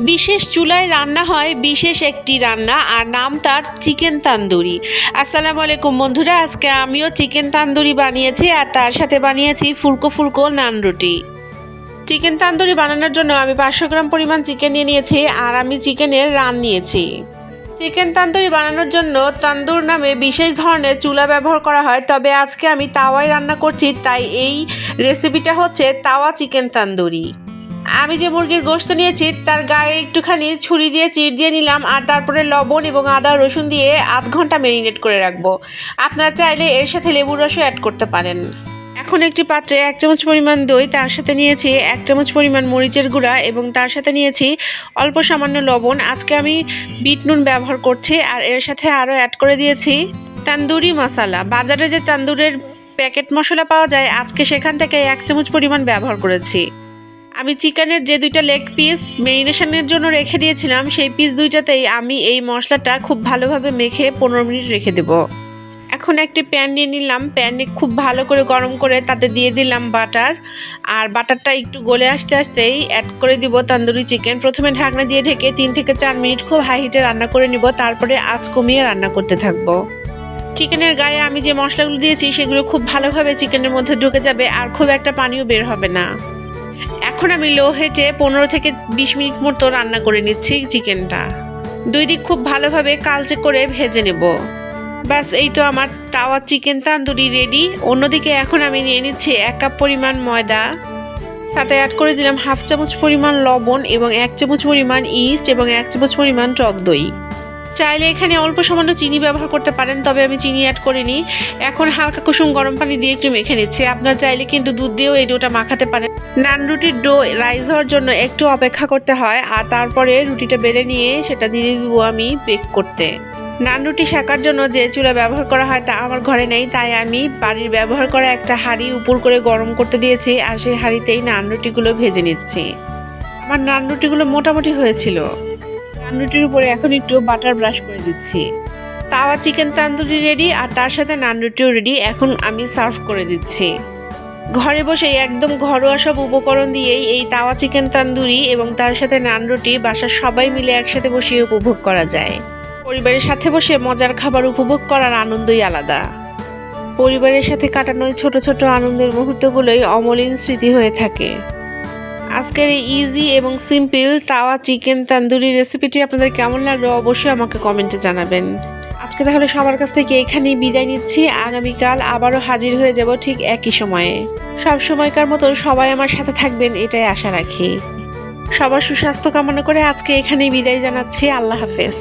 বিশেষ চুলায় রান্না হয় বিশেষ একটি রান্না, আর নাম তার চিকেন তান্দুরি। আসসালামু আলাইকুম বন্ধুরা, আজকে আমিও চিকেন তান্দুরি বানিয়েছি আর তার সাথে বানিয়েছি ফুলকো ফুলকো নান রুটি। চিকেন তান্দুরি বানানোর জন্য আমি 500 গ্রাম পরিমাণ চিকেন নিয়েছি আর আমি চিকেনের রান নিয়েছি। চিকেন তান্দুরি বানানোর জন্য তান্দুর নামে বিশেষ ধরনের চুলা ব্যবহার করা হয়, তবে আজকে আমি তাওয়ায় রান্না করছি, তাই এই রেসিপিটা হচ্ছে তাওয়া চিকেন তান্দুরি। আমি যে মুরগির গোশত নিয়েছি তার গায়ে একটুখানি ছুরি দিয়ে চিড় দিয়ে নিলাম, আর তারপরে লবণ এবং আদা রসুন দিয়ে আধ ঘন্টা ম্যারিনেট করে রাখবো। আপনারা চাইলে এর সাথে লেবুর রসও অ্যাড করতে পারেন। এখন একটি পাত্রে 1 চামচ পরিমাণ দই, তার সাথে নিয়েছি 1 চামচ পরিমাণ মরিচের গুঁড়া এবং তার সাথে নিয়েছি অল্প সামান্য লবণ। আজকে আমি বিট নুন ব্যবহার করছি আর এর সাথে আরও অ্যাড করে দিয়েছি তান্দুরি মশলা। বাজারে যে তান্দুরের প্যাকেট মশলা পাওয়া যায়, আজকে সেখান থেকে 1 চামচ পরিমাণ ব্যবহার করেছি। আমি চিকেনের যে 2টা লেগ পিস ম্যারিনেশনের জন্য রেখে দিয়েছিলাম, সেই পিস 2টাতেই আমি এই মশলাটা খুব ভালোভাবে মেখে 15 মিনিট রেখে দেব। এখন একটি প্যান নিয়ে নিলাম, প্যানে খুব ভালো করে গরম করে তাতে দিয়ে দিলাম বাটার, আর বাটারটা একটু গলে আসতে আসতেই অ্যাড করে দিব তান্দুরি চিকেন। প্রথমে ঢাকনা দিয়ে ঢেকে 3 থেকে 4 মিনিট খুব হাই হিটে রান্না করে নিব, তারপরে আঁচ কমিয়ে রান্না করতে থাকবো। চিকেনের গায়ে আমি যে মশলাগুলো দিয়েছি সেগুলো খুব ভালোভাবে চিকেনের মধ্যে ঢুকে যাবে আর খুব একটা পানিও বের হবে না। এখন আমি লো হিটে 15 থেকে 20 মিনিট মতো রান্না করে নিচ্ছি চিকেনটা। 2 দিক খুব ভালোভাবে কালচে করে ভেজে নেব। ব্যাস, এই তো আমার তাওয়া চিকেন তান্দুরি রেডি। অন্যদিকে এখন আমি নিয়ে নিচ্ছি 1 কাপ পরিমাণ ময়দা, তাতে অ্যাড করে দিলাম 1/2 চামচ পরিমাণ লবণ এবং 1 চামচ পরিমাণ ইস্ট এবং 1 চামচ পরিমাণ টক দই। চাইলে এখানে অল্প সামান্য চিনি ব্যবহার করতে পারেন, তবে আমি চিনি অ্যাড করিনি। এখন হালকা কুসুম গরম পানি দিয়ে একটু মেখে নিচ্ছি। আপনারা চাইলে কিন্তু দুধ দিয়েও এই ডোটা মাখাতে পারেন। নান রুটির ডো রাইজ হওয়ার জন্য একটু অপেক্ষা করতে হয়, আর তারপরে রুটিটা বেলে নিয়ে সেটা দিয়ে দিব আমি বেক করতে। নান রুটি সেকার জন্য যে চুলা ব্যবহার করা হয় তা আমার ঘরে নেই, তাই আমি বাড়ির ব্যবহার করা একটা হাঁড়ি উপর করে গরম করতে দিয়েছি, আর সেই হাঁড়িতেই নান রুটিগুলো ভেজে নিচ্ছি। আমার নান রুটিগুলো মোটামুটি হয়েছিল। নান রুটির উপরে এখন একটু বাটার ব্রাশ করে দিচ্ছি। তাওয়া চিকেন তান্দুরি রেডি, আর তার সাথে নান রুটিও রেডি। এখন আমি সার্ভ করে দিচ্ছি। ঘরে বসে একদম ঘরোয়া সব উপকরণ দিয়েই এই তাওয়া চিকেন তান্দুরি এবং তার সাথে নান রুটি বাসার সবাই মিলে একসাথে বসে উপভোগ করা যায়। পরিবারের সাথে বসে মজার খাবার উপভোগ করার আনন্দই আলাদা। পরিবারের সাথে কাটানো ছোট ছোট আনন্দের মুহূর্তগুলোই অমলিন স্মৃতি হয়ে থাকে। আজকের এই ইজি এবং সিম্পল তাওয়া চিকেন তান্দুরি রেসিপিটি আপনাদের কেমন লাগলো অবশ্যই আমাকে কমেন্টে জানাবেন। আজকে তাহলে সবার কাছ থেকে এখানেই বিদায় নিচ্ছি। আগামীকাল আবারও হাজির হয়ে যাব ঠিক একই সময়ে। সব সময়কার মতো সবাই আমার সাথে থাকবেন, এটাই আশা রাখি। সবার সুস্বাস্থ্য কামনা করে আজকে এখানেই বিদায় জানাচ্ছি। আল্লাহ হাফেজ।